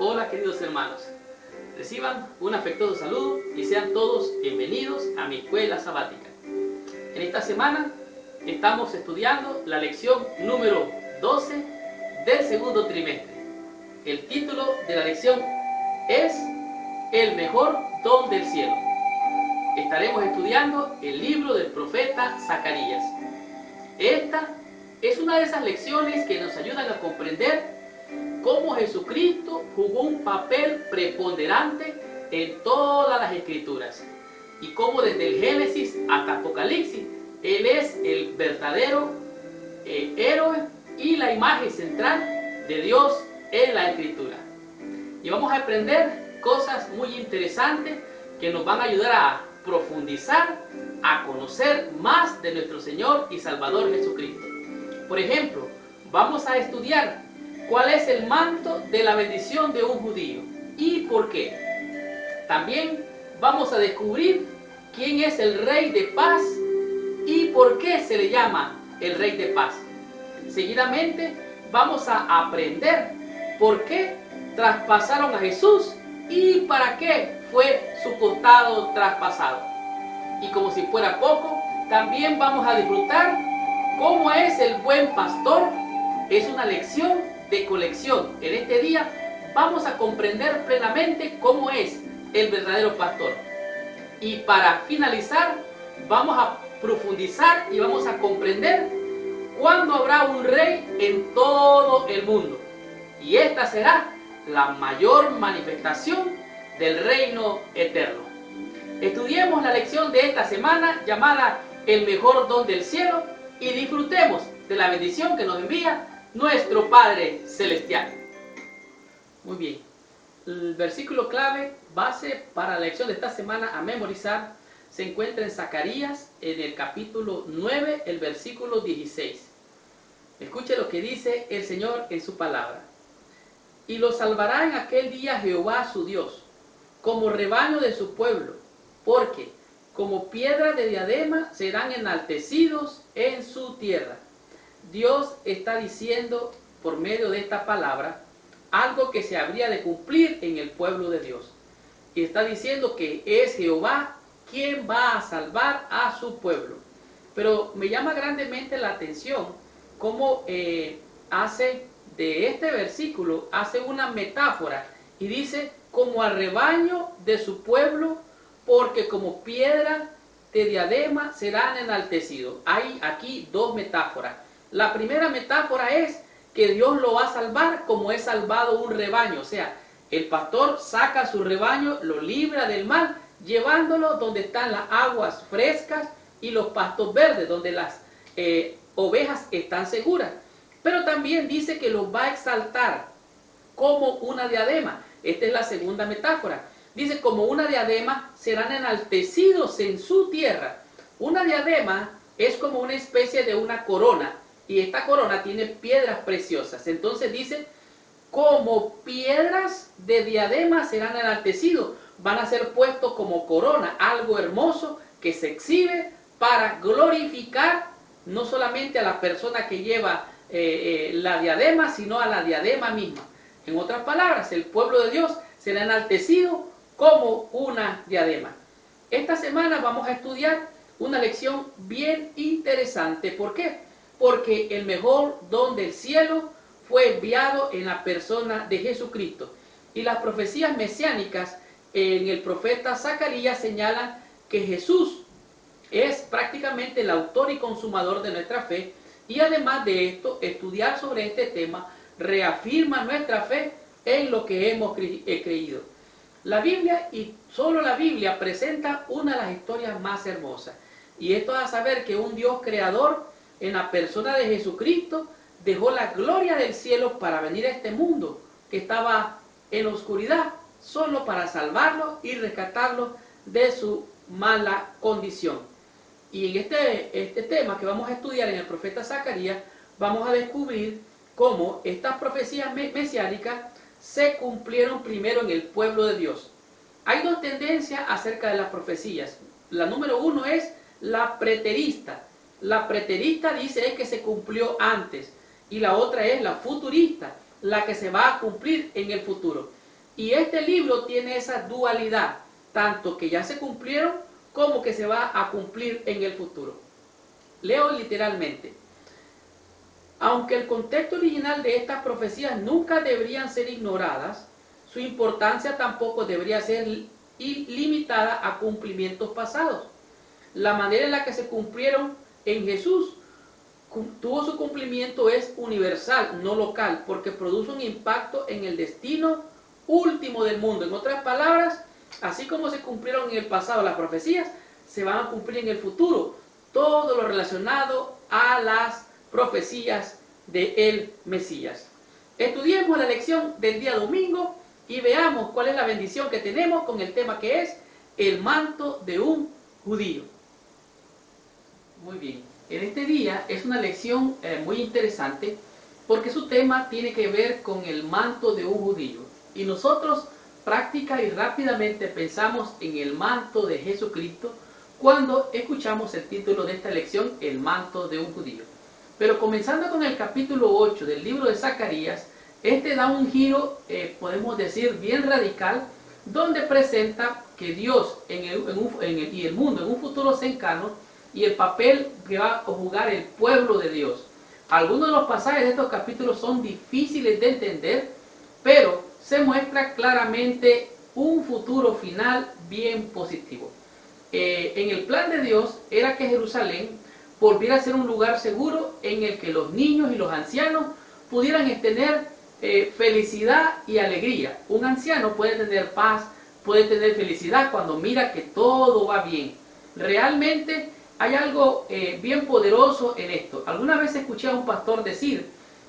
Hola queridos hermanos, reciban un afectuoso saludo y sean todos bienvenidos a mi escuela sabática. En esta semana estamos estudiando la lección número 12 del segundo trimestre. El título de la lección es El mejor don del cielo. Estaremos estudiando el libro del profeta Zacarías. Esta es una de esas lecciones que nos ayudan a comprender cómo Jesucristo jugó un papel preponderante en todas las escrituras y cómo desde el Génesis hasta Apocalipsis Él es el verdadero héroe y la imagen central de Dios en la escritura. Y vamos a aprender cosas muy interesantes que nos van a ayudar a profundizar, a conocer más de nuestro Señor y Salvador Jesucristo. Por ejemplo, vamos a estudiar cuál es el manto de la bendición de un judío y por qué. También vamos a descubrir quién es el Rey de Paz y por qué se le llama el Rey de Paz. Seguidamente vamos a aprender por qué traspasaron a Jesús y para qué fue su costado traspasado. Y como si fuera poco, también vamos a disfrutar cómo es el buen pastor. Es una lección de colección. En este día vamos a comprender plenamente cómo es el verdadero pastor. Y para finalizar, vamos a profundizar y vamos a comprender cuándo habrá un rey en todo el mundo. Y esta será la mayor manifestación del reino eterno. Estudiemos la lección de esta semana llamada El mejor don del cielo y disfrutemos de la bendición que nos envía nuestro Padre Celestial. Muy bien, el versículo clave, base para la lección de esta semana a memorizar, se encuentra en Zacarías, en el capítulo 9, el versículo 16. Escuche lo que dice el Señor en su palabra. Y lo salvará en aquel día Jehová su Dios, como rebaño de su pueblo, porque como piedra de diadema serán enaltecidos en su tierra. Dios está diciendo por medio de esta palabra algo que se habría de cumplir en el pueblo de Dios. Y está diciendo que es Jehová quien va a salvar a su pueblo. Pero me llama grandemente la atención cómo hace de este versículo, hace una metáfora y dice como al rebaño de su pueblo, porque como piedra de diadema serán enaltecidos. Hay aquí dos metáforas. La primera metáfora es que Dios lo va a salvar como es salvado un rebaño. O sea, el pastor saca su rebaño, lo libra del mal, llevándolo donde están las aguas frescas y los pastos verdes, donde las ovejas están seguras. Pero también dice que los va a exaltar como una diadema. Esta es la segunda metáfora. Dice, como una diadema serán enaltecidos en su tierra. Una diadema es como una especie de una corona. Y esta corona tiene piedras preciosas. Entonces dice, como piedras de diadema serán enaltecidos. Van a ser puestos como corona, algo hermoso que se exhibe para glorificar no solamente a la persona que lleva la diadema, sino a la diadema misma. En otras palabras, el pueblo de Dios será enaltecido como una diadema. Esta semana vamos a estudiar una lección bien interesante. ¿Por qué? Porque el mejor don del cielo fue enviado en la persona de Jesucristo. Y las profecías mesiánicas en el profeta Zacarías señalan que Jesús es prácticamente el autor y consumador de nuestra fe. Y además de esto, estudiar sobre este tema reafirma nuestra fe en lo que hemos creído. La Biblia y solo la Biblia presenta una de las historias más hermosas. Y esto es a saber que un Dios creador en la persona de Jesucristo dejó la gloria del cielo para venir a este mundo que estaba en oscuridad, solo para salvarlo y rescatarlo de su mala condición. Y en este tema que vamos a estudiar en el profeta Zacarías, vamos a descubrir cómo estas profecías mesiánicas se cumplieron primero en el pueblo de Dios. Hay dos tendencias acerca de las profecías. La número uno es la preterista. La preterista dice es que se cumplió antes. Y la otra es la futurista, la que se va a cumplir en el futuro. Y este libro tiene esa dualidad, tanto que ya se cumplieron como que se va a cumplir en el futuro. Leo literalmente. Aunque el contexto original de estas profecías nunca deberían ser ignoradas, su importancia tampoco debería ser limitada a cumplimientos pasados. La manera en la que se cumplieron en Jesús tuvo su cumplimiento es universal, no local, porque produce un impacto en el destino último del mundo. En otras palabras, así como se cumplieron en el pasado las profecías, se van a cumplir en el futuro todo lo relacionado a las profecías del Mesías. Estudiemos la lección del día domingo y veamos cuál es la bendición que tenemos con el tema que es el manto de un judío. Muy bien, en este día es una lección muy interesante porque su tema tiene que ver con el manto de un judío. Y nosotros práctica y rápidamente pensamos en el manto de Jesucristo cuando escuchamos el título de esta lección, el manto de un judío. Pero comenzando con el capítulo 8 del libro de Zacarías, este da un giro, podemos decir, bien radical, donde presenta que Dios y el mundo en un futuro cercano y el papel que va a jugar el pueblo de Dios. Algunos de los pasajes de estos capítulos son difíciles de entender, pero se muestra claramente un futuro final bien positivo. En el plan de Dios era que Jerusalén volviera a ser un lugar seguro en el que los niños y los ancianos pudieran tener felicidad y alegría. Un anciano puede tener paz, puede tener felicidad cuando mira que todo va bien. Realmente hay algo bien poderoso en esto. Alguna vez escuché a un pastor decir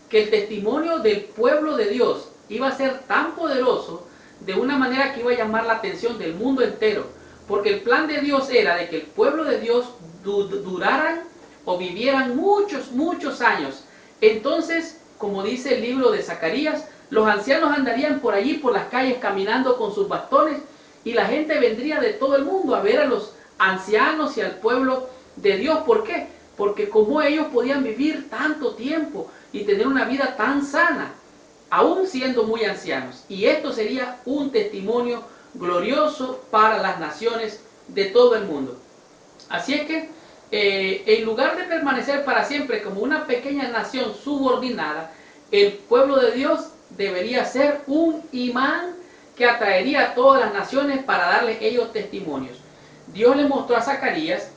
que el testimonio del pueblo de Dios iba a ser tan poderoso de una manera que iba a llamar la atención del mundo entero, porque el plan de Dios era de que el pueblo de Dios duraran o vivieran muchos años. Entonces, como dice el libro de Zacarías, los ancianos andarían por allí, por las calles, caminando con sus bastones, y la gente vendría de todo el mundo a ver a los ancianos y al pueblo de Dios. ¿Por qué? Porque como ellos podían vivir tanto tiempo y tener una vida tan sana, aún siendo muy ancianos. Y esto sería un testimonio glorioso para las naciones de todo el mundo. Así es que en lugar de permanecer para siempre como una pequeña nación subordinada, el pueblo de Dios debería ser un imán que atraería a todas las naciones para darles ellos testimonios. Dios le mostró a Zacarías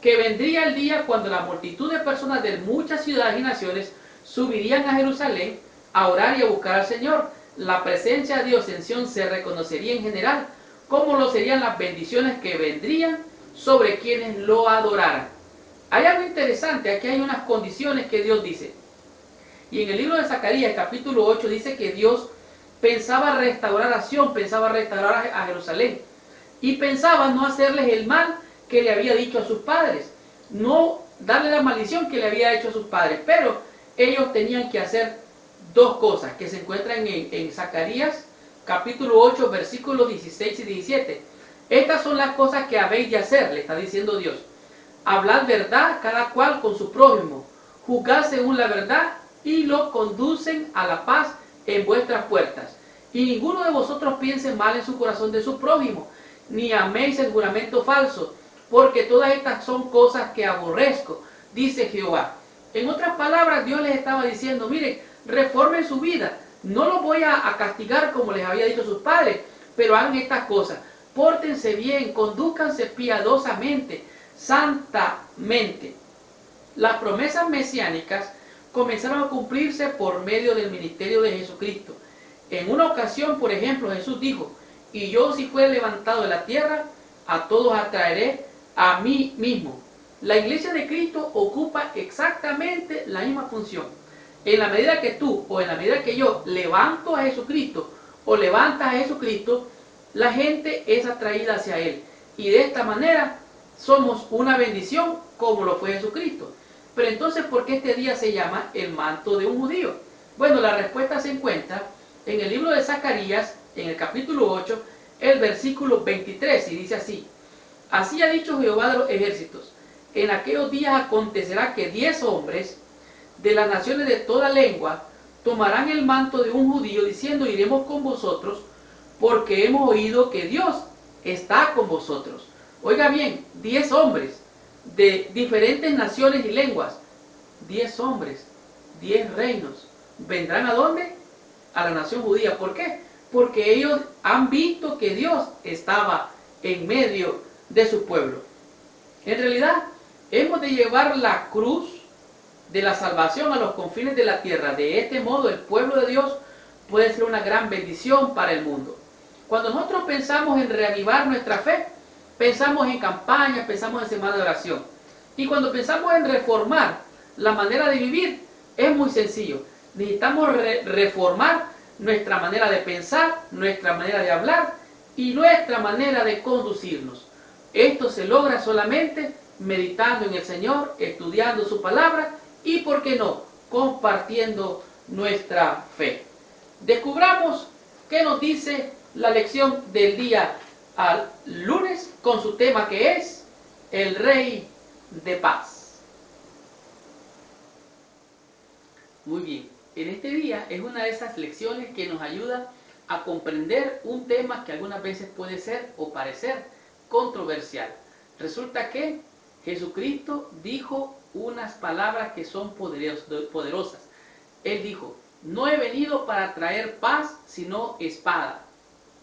que vendría el día cuando la multitud de personas de muchas ciudades y naciones subirían a Jerusalén a orar y a buscar al Señor. La presencia de Dios en Sión se reconocería en general, como lo serían las bendiciones que vendrían sobre quienes lo adoraran. Hay algo interesante, aquí hay unas condiciones que Dios dice. Y en el libro de Zacarías, capítulo 8, dice que Dios pensaba restaurar a Sión, pensaba restaurar a Jerusalén. Y pensaba no hacerles el mal que le había dicho a sus padres, no darle la maldición que le había hecho a sus padres. Pero ellos tenían que hacer dos cosas que se encuentran en Zacarías, capítulo 8, versículos 16 y 17. Estas son las cosas que habéis de hacer, le está diciendo Dios. Hablad verdad cada cual con su prójimo, juzgad según la verdad y lo conducen a la paz en vuestras puertas. Y ninguno de vosotros piense mal en su corazón de su prójimo, ni améis el juramento falso, porque todas estas son cosas que aborrezco, dice Jehová. En otras palabras, Dios les estaba diciendo, miren, reformen su vida, no los voy a castigar como les había dicho sus padres, pero hagan estas cosas. Pórtense bien, condúzcanse piadosamente, santamente. Las promesas mesiánicas comenzaron a cumplirse por medio del ministerio de Jesucristo. En una ocasión, por ejemplo, Jesús dijo, y yo si fuere levantado de la tierra, a todos atraeré a mí mismo. La iglesia de Cristo ocupa exactamente la misma función. En la medida que tú o en la medida que yo levanto a Jesucristo o levantas a Jesucristo, la gente es atraída hacia Él. Y de esta manera somos una bendición como lo fue Jesucristo. Pero entonces, ¿por qué este día se llama el manto de un judío? Bueno, la respuesta se encuentra en el libro de Zacarías, en el capítulo 8, el versículo 23, y dice así: Así ha dicho Jehová de los ejércitos, en aquellos días acontecerá que 10 hombres de las naciones de toda lengua tomarán el manto de un judío diciendo, iremos con vosotros porque hemos oído que Dios está con vosotros. Oiga bien, 10 hombres de diferentes naciones y lenguas, 10 hombres, 10 reinos, ¿vendrán a dónde? A la nación judía. ¿Por qué? Porque ellos han visto que Dios estaba en medio de su pueblo. En realidad, hemos de llevar la cruz de la salvación a los confines de la tierra. De este modo, el pueblo de Dios puede ser una gran bendición para el mundo. Cuando nosotros pensamos en reavivar nuestra fe, pensamos en campañas, pensamos en semana de oración. Y cuando pensamos en reformar la manera de vivir, es muy sencillo. Necesitamos reformar nuestra manera de pensar, nuestra manera de hablar y nuestra manera de conducirnos. Esto se logra solamente meditando en el Señor, estudiando su palabra y, ¿por qué no?, compartiendo nuestra fe. Descubramos qué nos dice la lección del día al lunes con su tema, que es el Rey de Paz. Muy bien, en este día es una de esas lecciones que nos ayuda a comprender un tema que algunas veces puede ser o parecer controversial. Resulta que Jesucristo dijo unas palabras que son poderosas. Él dijo, no he venido para traer paz, sino espada.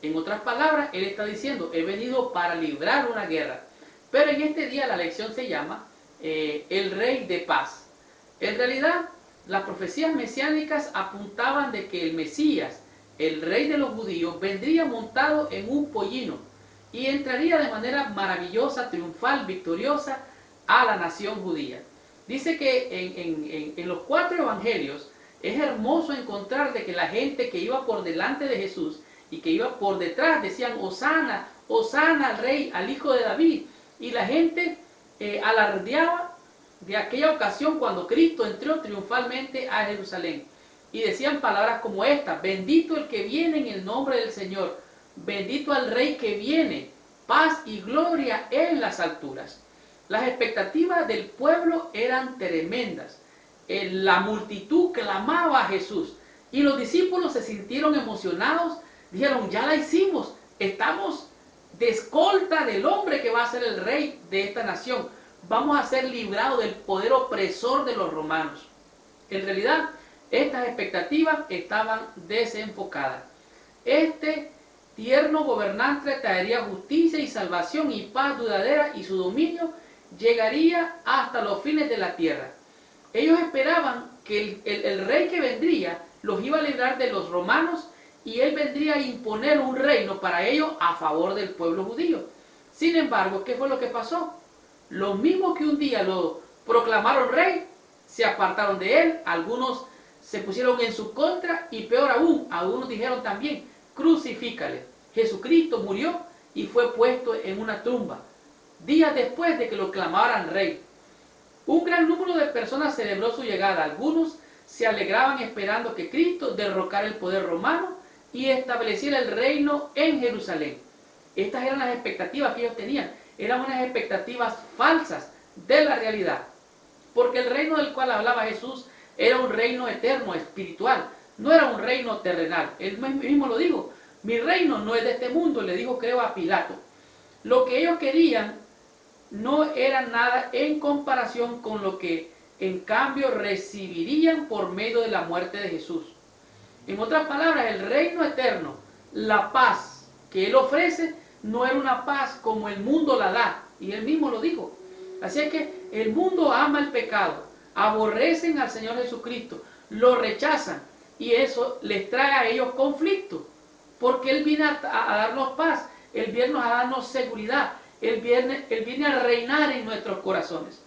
En otras palabras, Él está diciendo, he venido para librar una guerra. Pero en este día la lección se llama el Rey de Paz. En realidad, las profecías mesiánicas apuntaban de que el Mesías, el Rey de los judíos, vendría montado en un pollino y entraría de manera maravillosa, triunfal, victoriosa a la nación judía. Dice que en los 4 evangelios es hermoso encontrar de que la gente que iba por delante de Jesús y que iba por detrás decían, Hosana, Hosana al Rey, al Hijo de David. Y la gente alardeaba de aquella ocasión cuando Cristo entró triunfalmente a Jerusalén. Y decían palabras como estas, bendito el que viene en el nombre del Señor, bendito al Rey que viene, paz y gloria en las alturas. Las expectativas del pueblo eran tremendas. La multitud clamaba a Jesús y los discípulos se sintieron emocionados. Dijeron, ya la hicimos, estamos de escolta del hombre que va a ser el rey de esta nación. Vamos a ser librados del poder opresor de los romanos. En realidad, estas expectativas estaban desenfocadas. Este tierno gobernante traería justicia y salvación y paz duradera, y su dominio llegaría hasta los fines de la tierra. Ellos esperaban que el rey que vendría los iba a librar de los romanos y él vendría a imponer un reino para ellos a favor del pueblo judío. Sin embargo, ¿qué fue lo que pasó? Los mismos que un día lo proclamaron rey, se apartaron de él, algunos se pusieron en su contra y peor aún, algunos dijeron también, crucifícale. Jesucristo murió y fue puesto en una tumba, días después de que lo clamaran rey. Un gran número de personas celebró su llegada. Algunos se alegraban esperando que Cristo derrocara el poder romano y estableciera el reino en Jerusalén. Estas eran las expectativas que ellos tenían. Eran unas expectativas falsas de la realidad. Porque el reino del cual hablaba Jesús era un reino eterno, espiritual. No era un reino terrenal. Él mismo lo dijo. Mi reino no es de este mundo, le dijo, creo, a Pilato. Lo que ellos querían no era nada en comparación con lo que en cambio recibirían por medio de la muerte de Jesús. En otras palabras, el reino eterno, la paz que Él ofrece, no era una paz como el mundo la da. Y Él mismo lo dijo. Así es que el mundo ama el pecado, aborrecen al Señor Jesucristo, lo rechazan y eso les trae a ellos conflicto. Porque Él viene a darnos paz, Él viene a darnos seguridad, Él viene a reinar en nuestros corazones.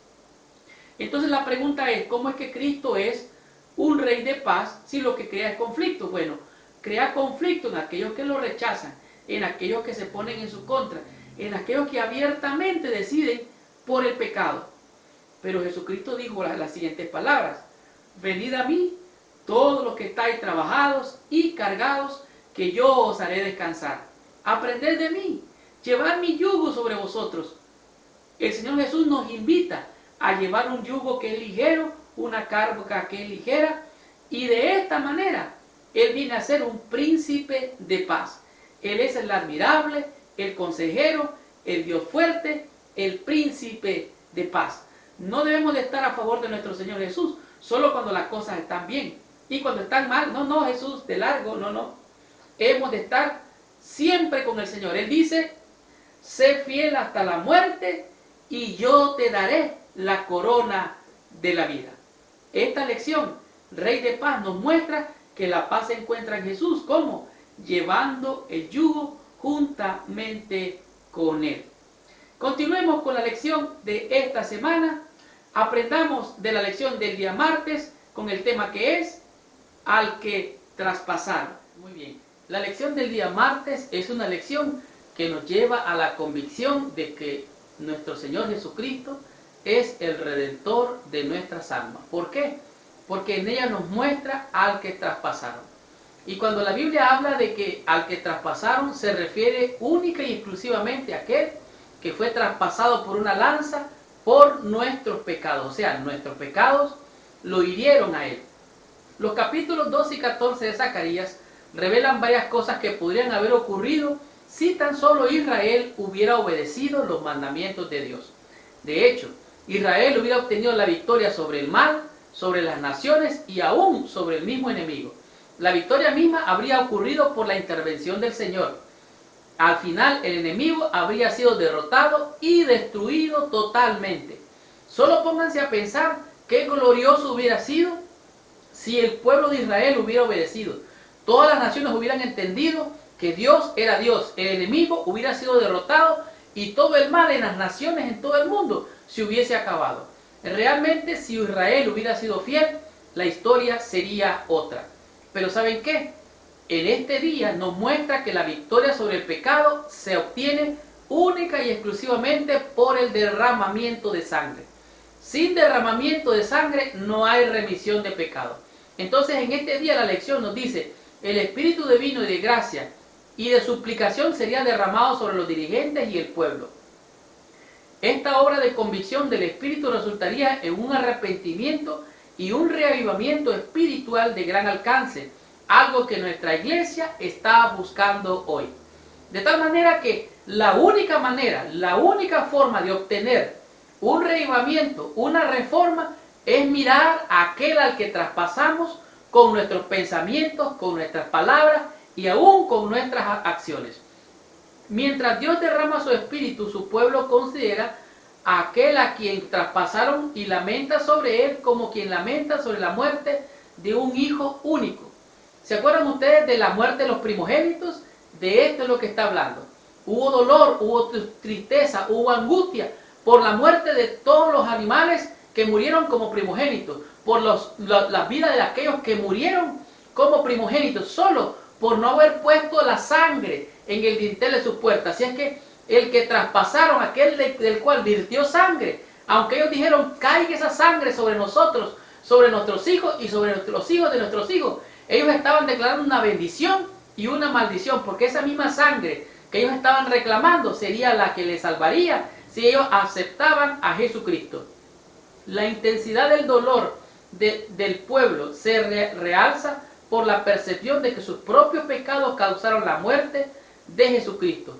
Entonces la pregunta es, ¿cómo es que Cristo es un rey de paz si lo que crea es conflicto? Bueno, crea conflicto en aquellos que lo rechazan, en aquellos que se ponen en su contra, en aquellos que abiertamente deciden por el pecado. Pero Jesucristo dijo las siguientes palabras, venid a mí, todos los que estáis trabajados y cargados, que yo os haré descansar. Aprended de mí, llevad mi yugo sobre vosotros. El Señor Jesús nos invita a llevar un yugo que es ligero, una carga que es ligera, y de esta manera, Él viene a ser un príncipe de paz. Él es el admirable, el consejero, el Dios fuerte, el príncipe de paz. No debemos de estar a favor de nuestro Señor Jesús, solo cuando las cosas están bien. Y cuando están mal, no, Jesús, de largo, no. Hemos de estar siempre con el Señor. Él dice, sé fiel hasta la muerte y yo te daré la corona de la vida. Esta lección, Rey de Paz, nos muestra que la paz se encuentra en Jesús. ¿Cómo? Llevando el yugo juntamente con Él. Continuemos con la lección de esta semana. Aprendamos de la lección del día martes con el tema que es al que traspasaron. Muy bien. La lección del día martes es una lección que nos lleva a la convicción de que nuestro Señor Jesucristo es el Redentor de nuestras almas. ¿Por qué? Porque en ella nos muestra al que traspasaron. Y cuando la Biblia habla de que al que traspasaron, se refiere única y exclusivamente a aquel que fue traspasado por una lanza por nuestros pecados. O sea, nuestros pecados lo hirieron a Él. Los capítulos 12 y 14 de Zacarías revelan varias cosas que podrían haber ocurrido si tan solo Israel hubiera obedecido los mandamientos de Dios. De hecho, Israel hubiera obtenido la victoria sobre el mal, sobre las naciones y aún sobre el mismo enemigo. La victoria misma habría ocurrido por la intervención del Señor. Al final, el enemigo habría sido derrotado y destruido totalmente. Solo pónganse a pensar qué glorioso hubiera sido si el pueblo de Israel hubiera obedecido. Todas las naciones hubieran entendido que Dios era Dios. El enemigo hubiera sido derrotado y todo el mal en las naciones, en todo el mundo, se hubiese acabado. Realmente, si Israel hubiera sido fiel, la historia sería otra. Pero ¿saben qué? En este día nos muestra que la victoria sobre el pecado se obtiene única y exclusivamente por el derramamiento de sangre. Sin derramamiento de sangre no hay remisión de pecado. Entonces en este día la lección nos dice, el espíritu divino y de gracia y de suplicación sería derramado sobre los dirigentes y el pueblo. Esta obra de convicción del espíritu resultaría en un arrepentimiento y un reavivamiento espiritual de gran alcance, algo que nuestra iglesia está buscando hoy. De tal manera que la única forma de obtener un reavivamiento, una reforma, es mirar a aquel al que traspasamos con nuestros pensamientos, con nuestras palabras y aún con nuestras acciones. Mientras Dios derrama su espíritu, su pueblo considera a aquel a quien traspasaron y lamenta sobre él como quien lamenta sobre la muerte de un hijo único. ¿Se acuerdan ustedes de la muerte de los primogénitos? De esto es lo que está hablando. Hubo dolor, hubo tristeza, hubo angustia por la muerte de todos los animales que murieron como primogénitos, por la vida de aquellos que murieron como primogénitos, solo por no haber puesto la sangre en el dintel de sus puertas. Así es que el que traspasaron, aquel del cual virtió sangre, aunque ellos dijeron, caiga esa sangre sobre nosotros, sobre nuestros hijos y sobre los hijos de nuestros hijos, ellos estaban declarando una bendición y una maldición, porque esa misma sangre que ellos estaban reclamando sería la que les salvaría si ellos aceptaban a Jesucristo. La intensidad del dolor del pueblo se realza por la percepción de que sus propios pecados causaron la muerte de Jesucristo.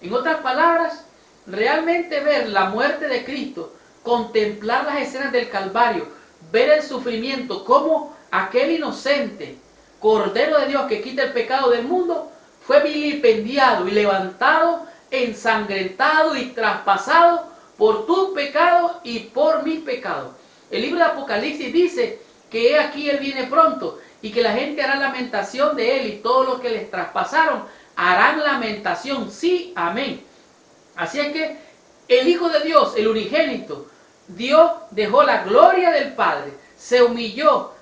En otras palabras, realmente ver la muerte de Cristo, contemplar las escenas del Calvario, ver el sufrimiento, como aquel inocente Cordero de Dios que quita el pecado del mundo, fue vilipendiado y levantado, ensangrentado y traspasado por tus pecados y por mis pecados. El libro de Apocalipsis dice que he aquí Él viene pronto y que la gente hará lamentación de Él y todos los que les traspasaron harán lamentación. Sí, amén. Así es que el Hijo de Dios, el unigénito, Dios dejó la gloria del Padre, se humilló,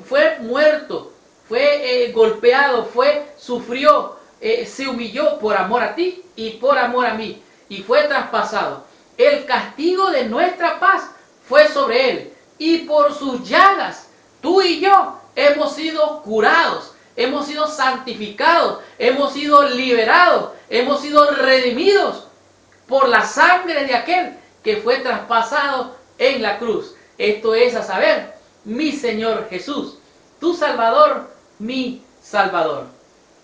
fue muerto, fue golpeado, sufrió, se humilló por amor a ti y por amor a mí, y fue traspasado. El castigo de nuestra paz fue sobre Él, y por sus llagas, tú y yo hemos sido curados, hemos sido santificados, hemos sido liberados, hemos sido redimidos por la sangre de aquel que fue traspasado en la cruz. Esto es a saber, mi Señor Jesús. tu Salvador, mi Salvador.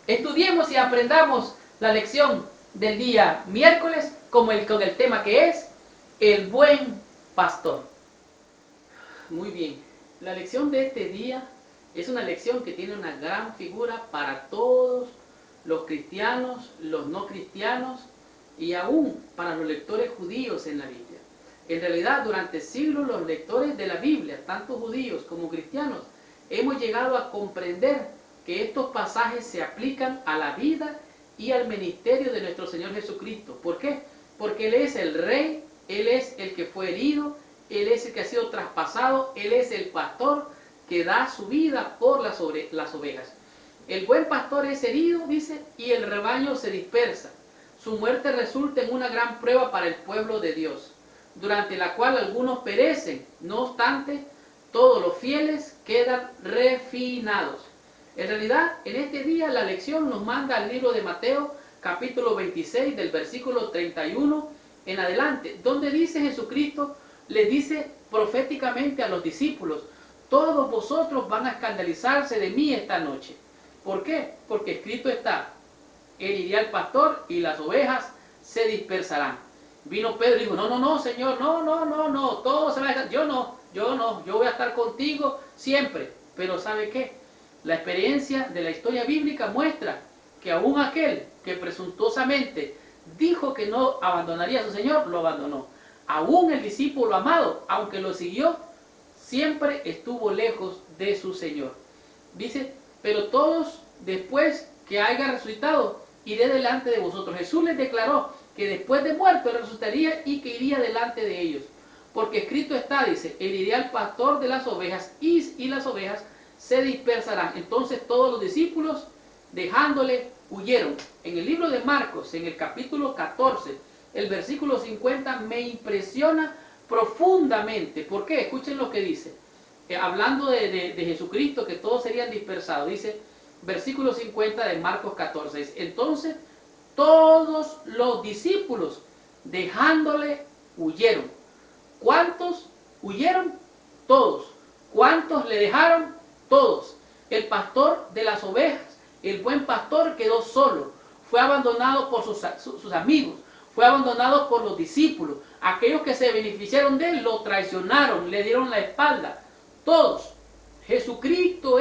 Estudiemos y aprendamos la lección del día miércoles con el tema que es el buen pastor. Muy bien, la lección de este día es una lección que tiene una gran figura para todos los cristianos, los no cristianos y aún para los lectores judíos en la Biblia. En realidad, durante siglos los lectores de la Biblia, tanto judíos como cristianos, hemos llegado a comprender que estos pasajes se aplican a la vida y al ministerio de nuestro Señor Jesucristo. ¿Por qué? Porque Él es el Rey, Él es el que fue herido, Él es el que ha sido traspasado, Él es el pastor que da su vida por las ovejas. El buen pastor es herido, dice, y el rebaño se dispersa. Su muerte resulta en una gran prueba para el pueblo de Dios, durante la cual algunos perecen. No obstante, todos los fieles quedan refinados. En realidad, en este día la lección nos manda al libro de Mateo, capítulo 26, del versículo 31 en adelante, donde dice Jesucristo, les dice proféticamente a los discípulos: todos vosotros van a escandalizarse de mí esta noche. ¿Por qué? Porque escrito está: heriré al pastor y las ovejas se dispersarán. Vino Pedro y dijo: no, Señor, no, todos se van a estar. Yo voy a estar contigo siempre. Pero ¿sabe qué? La experiencia de la historia bíblica muestra que aún aquel que presuntuosamente dijo que no abandonaría a su Señor, lo abandonó. Aún el discípulo amado, aunque lo siguió, siempre estuvo lejos de su Señor. Dice: pero todos, después que haya resucitado, iré delante de vosotros. Jesús les declaró que después de muerto él resucitaría y que iría delante de ellos. Porque escrito está, dice: heriré al pastor de las ovejas y las ovejas se dispersarán. Entonces todos los discípulos, dejándole, huyeron. En el libro de Marcos, en el capítulo 14, el versículo 50, me impresiona profundamente. ¿Por qué? Escuchen lo que dice. Hablando de Jesucristo, que todos serían dispersados. Dice, versículo 50 de Marcos 14. Dice, entonces todos los discípulos, dejándole, huyeron. ¿Cuántos huyeron? Todos. ¿Cuántos le dejaron? Todos. El pastor de las ovejas, el buen pastor, quedó solo. Fue abandonado por sus amigos. Fue abandonado por los discípulos. Aquellos que se beneficiaron de él lo traicionaron, le dieron la espalda. Todos. Jesucristo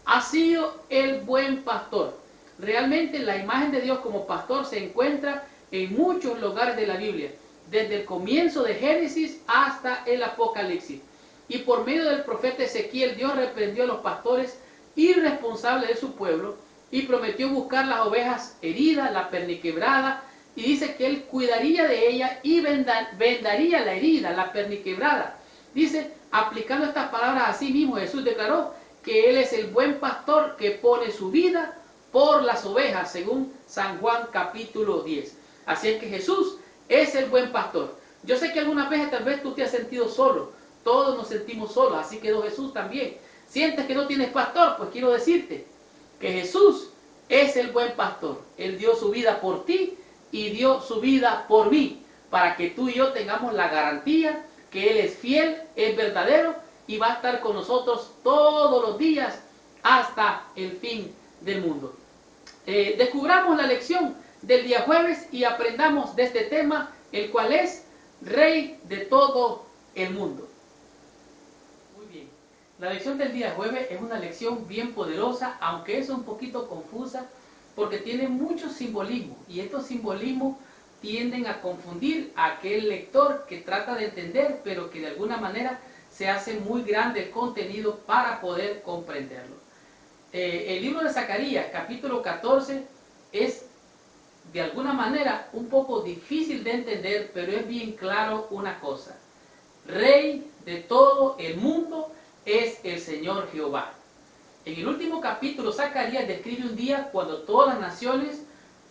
ha sido el buen pastor. Realmente la imagen de Dios como pastor se encuentra en muchos lugares de la Biblia, desde el comienzo de Génesis hasta el Apocalipsis. Y por medio del profeta Ezequiel, Dios reprendió a los pastores irresponsables de su pueblo y prometió buscar las ovejas heridas, la perniquebrada, y dice que Él cuidaría de ella y vendaría la herida, la perniquebrada. Dice, aplicando estas palabras a sí mismo, Jesús declaró que Él es el buen pastor que pone su vida por las ovejas, según San Juan capítulo 10. Así es que Jesús es el buen pastor. Yo sé que algunas veces tal vez tú te has sentido solo. Todos nos sentimos solos, así quedó Jesús también. Sientes que no tienes pastor, pues quiero decirte que Jesús es el buen pastor. Él dio su vida por ti y dio su vida por mí, para que tú y yo tengamos la garantía que Él es fiel, es verdadero y va a estar con nosotros todos los días hasta el fin del mundo. Descubramos la lección del día jueves y aprendamos de este tema, el cual es Rey de todo el mundo. Muy bien, la lección del día jueves es una lección bien poderosa, aunque es un poquito confusa, porque tiene mucho simbolismo, y estos simbolismos tienden a confundir a aquel lector que trata de entender, pero que de alguna manera se hace muy grande el contenido para poder comprenderlo. El libro de Zacarías, capítulo 14, es de alguna manera un poco difícil de entender, pero es bien claro una cosa: Rey de todo el mundo es el Señor Jehová. En el último capítulo, Zacarías describe un día cuando todas las naciones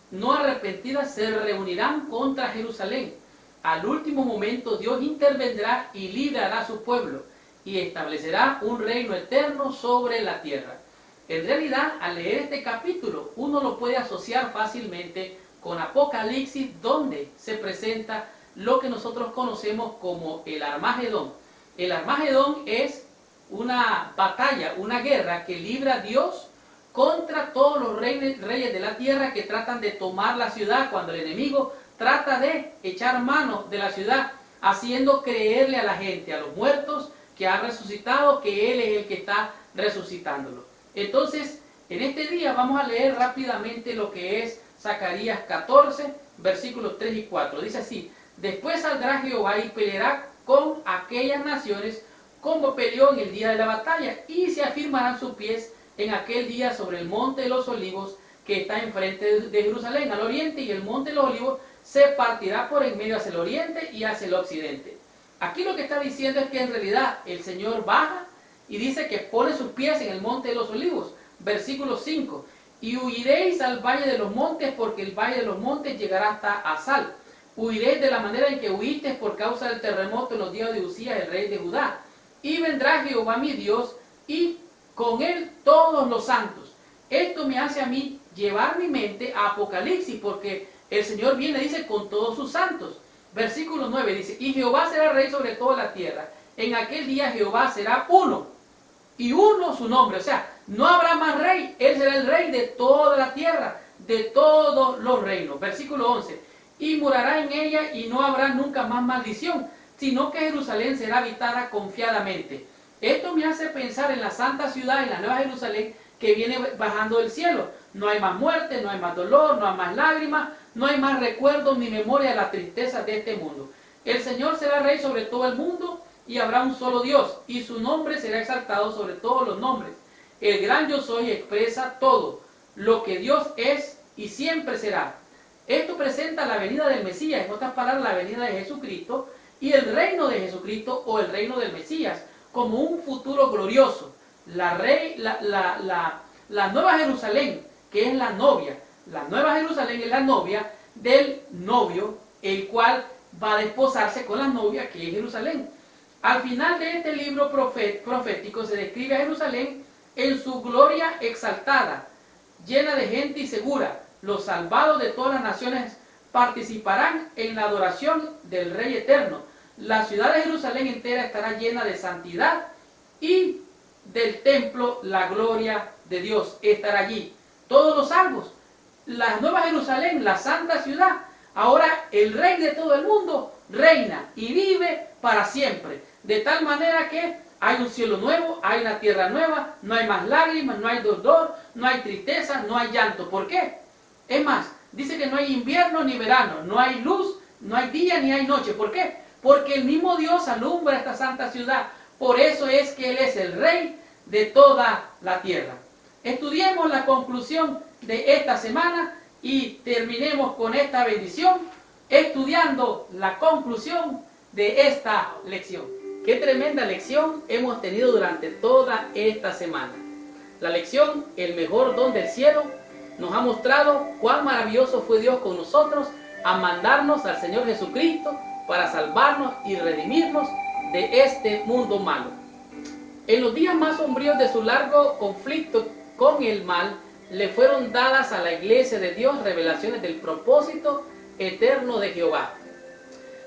no arrepentidas se reunirán contra Jerusalén. Al último momento Dios intervendrá y librará a su pueblo y establecerá un reino eterno sobre la tierra. En realidad, al leer este capítulo, uno lo puede asociar fácilmente con Apocalipsis, donde se presenta lo que nosotros conocemos como el Armagedón. El Armagedón es una batalla, una guerra que libra Dios contra todos los reyes de la tierra que tratan de tomar la ciudad, cuando el enemigo trata de echar mano de la ciudad, haciendo creerle a la gente, a los muertos que han resucitado, que Él es el que está resucitándolo. Entonces, en este día vamos a leer rápidamente lo que es Zacarías 14, versículos 3 y 4. Dice así: después saldrá Jehová y peleará con aquellas naciones como peleó en el día de la batalla, y se afirmarán sus pies en aquel día sobre el monte de los olivos que está enfrente de Jerusalén al oriente, y el monte de los olivos se partirá por en medio hacia el oriente y hacia el occidente. Aquí lo que está diciendo es que en realidad el Señor baja y dice que pone sus pies en el monte de los olivos. Versículo 5: y huiréis al valle de los montes, porque el valle de los montes llegará hasta Asal. Huiréis de la manera en que huisteis por causa del terremoto en los días de Usías, el rey de Judá. Y vendrá Jehová mi Dios, y con él todos los santos. Esto me hace a mí llevar mi mente a Apocalipsis, porque el Señor viene, dice, con todos sus santos. Versículo 9 dice: y Jehová será rey sobre toda la tierra. En aquel día Jehová será uno, y uno su nombre. O sea, no habrá más rey. Él será el rey de toda la tierra, de todos los reinos. Versículo 11: y morará en ella, y no habrá nunca más maldición, sino que Jerusalén será habitada confiadamente. Esto me hace pensar en la santa ciudad, en la nueva Jerusalén, que viene bajando del cielo. No hay más muerte, no hay más dolor, no hay más lágrimas, no hay más recuerdos ni memoria de la tristeza de este mundo. El Señor será rey sobre todo el mundo, y habrá un solo Dios, y su nombre será exaltado sobre todos los nombres. El gran yo soy expresa todo lo que Dios es y siempre será. Esto presenta la venida del Mesías, en otras palabras, la venida de Jesucristo y el reino de Jesucristo, o el reino del Mesías, como un futuro glorioso. La nueva Jerusalén, que es la novia, la nueva Jerusalén es la novia del novio, el cual va a desposarse con la novia, que es Jerusalén. Al final de este libro profético se describe a Jerusalén en su gloria exaltada, llena de gente y segura. Los salvados de todas las naciones participarán en la adoración del Rey eterno. La ciudad de Jerusalén entera estará llena de santidad, y del templo la gloria de Dios estará allí. Todos los salvos, la nueva Jerusalén, la santa ciudad. Ahora el Rey de todo el mundo reina y vive para siempre. De tal manera que hay un cielo nuevo, hay una tierra nueva, no hay más lágrimas, no hay dolor, no hay tristeza, no hay llanto. ¿Por qué? Es más, dice que no hay invierno ni verano, no hay luz, no hay día ni hay noche. ¿Por qué? Porque el mismo Dios alumbra esta santa ciudad. Por eso es que Él es el Rey de toda la tierra. Estudiemos la conclusión de esta semana y terminemos con esta bendición estudiando la conclusión de esta lección. Qué tremenda lección hemos tenido durante toda esta semana. La lección, el mejor don del cielo, nos ha mostrado cuán maravilloso fue Dios con nosotros a mandarnos al Señor Jesucristo para salvarnos y redimirnos de este mundo malo. En los días más sombríos de su largo conflicto con el mal, le fueron dadas a la iglesia de Dios revelaciones del propósito eterno de Jehová.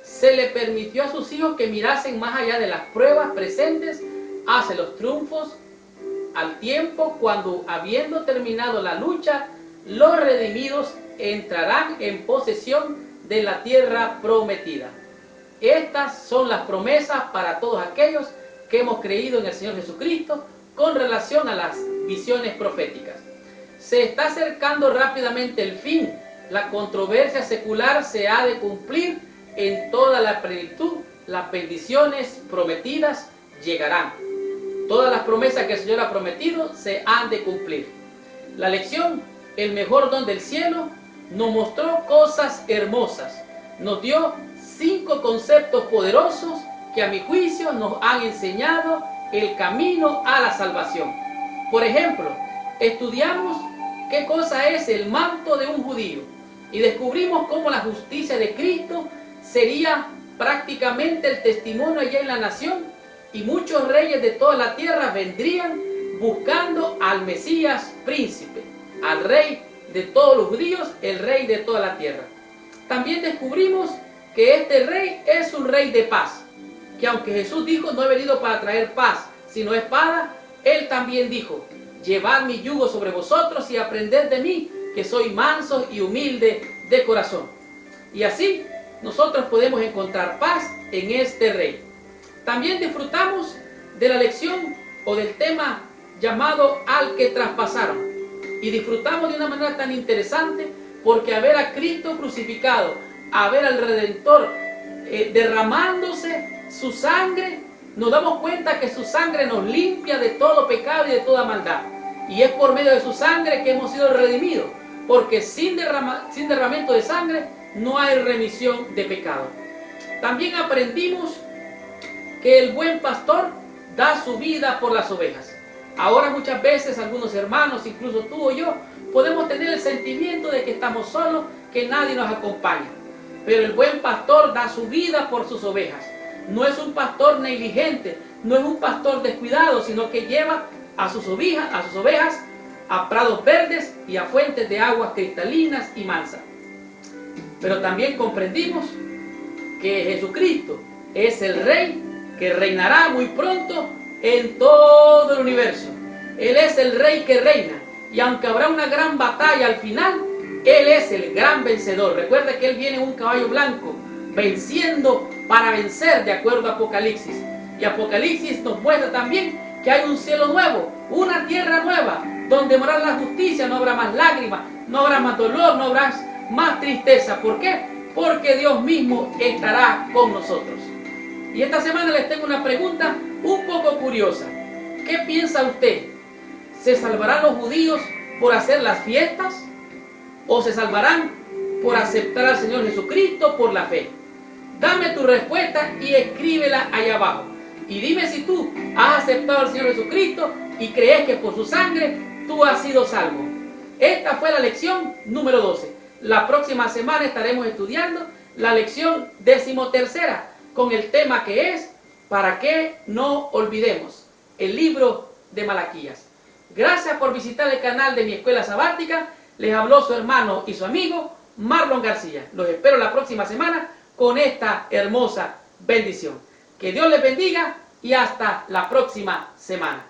Se le permitió a sus hijos que mirasen más allá de las pruebas presentes hacia los triunfos, al tiempo cuando, habiendo terminado la lucha, los redimidos entrarán en posesión de la tierra prometida. Estas son las promesas para todos aquellos que hemos creído en el Señor Jesucristo con relación a las visiones proféticas. Se está acercando rápidamente el fin. La controversia secular se ha de cumplir en toda la plenitud. Las bendiciones prometidas llegarán. Todas las promesas que el Señor ha prometido se han de cumplir. La lección, el mejor don del cielo, nos mostró cosas hermosas. Nos dio 5 conceptos poderosos que a mi juicio nos han enseñado el camino a la salvación. Por ejemplo, estudiamos qué cosa es el manto de un judío y descubrimos cómo la justicia de Cristo sería prácticamente el testimonio allá en la nación, y muchos reyes de toda la tierra vendrían buscando al Mesías príncipe, al rey de todos los judíos, el rey de toda la tierra. También descubrimos que este rey es un rey de paz, que aunque Jesús dijo no he venido para traer paz, sino espada, Él también dijo: llevad mi yugo sobre vosotros y aprended de mí, que soy manso y humilde de corazón. Y así nosotros podemos encontrar paz en este Rey. También disfrutamos de la lección o del tema llamado al que traspasaron. Y disfrutamos de una manera tan interesante porque a ver a Cristo crucificado, a ver al Redentor derramándose su sangre, nos damos cuenta que su sangre nos limpia de todo pecado y de toda maldad. Y es por medio de su sangre que hemos sido redimidos, porque sin derramamiento de sangre no hay remisión de pecado. También aprendimos que el buen pastor da su vida por las ovejas. Ahora muchas veces algunos hermanos, incluso tú o yo, podemos tener el sentimiento de que estamos solos, que nadie nos acompaña. Pero el buen pastor da su vida por sus ovejas. No es un pastor negligente, no es un pastor descuidado, sino que lleva a sus ovejas a prados verdes y a fuentes de aguas cristalinas y mansas. Pero también comprendimos que Jesucristo es el Rey que reinará muy pronto en todo el universo. Él es el Rey que reina, y aunque habrá una gran batalla al final, Él es el gran vencedor. Recuerda que Él viene en un caballo blanco, venciendo para vencer, de acuerdo a Apocalipsis. Y Apocalipsis nos muestra también que hay un cielo nuevo, una tierra nueva, donde morará la justicia, no habrá más lágrimas, no habrá más dolor, no habrá más tristeza. ¿Por qué? Porque Dios mismo estará con nosotros. Y esta semana les tengo una pregunta un poco curiosa. ¿Qué piensa usted? ¿Se salvarán los judíos por hacer las fiestas? ¿O se salvarán por aceptar al Señor Jesucristo por la fe? Dame tu respuesta y escríbela allá abajo. Y dime si tú has aceptado al Señor Jesucristo y crees que por su sangre tú has sido salvo. Esta fue la lección número 12. La próxima semana estaremos estudiando la lección 13ª con el tema que es ¿para qué no olvidemos? El libro de Malaquías. Gracias por visitar el canal de mi escuela sabática. Les habló su hermano y su amigo Marlon García. Los espero la próxima semana con esta hermosa bendición. Que Dios les bendiga y hasta la próxima semana.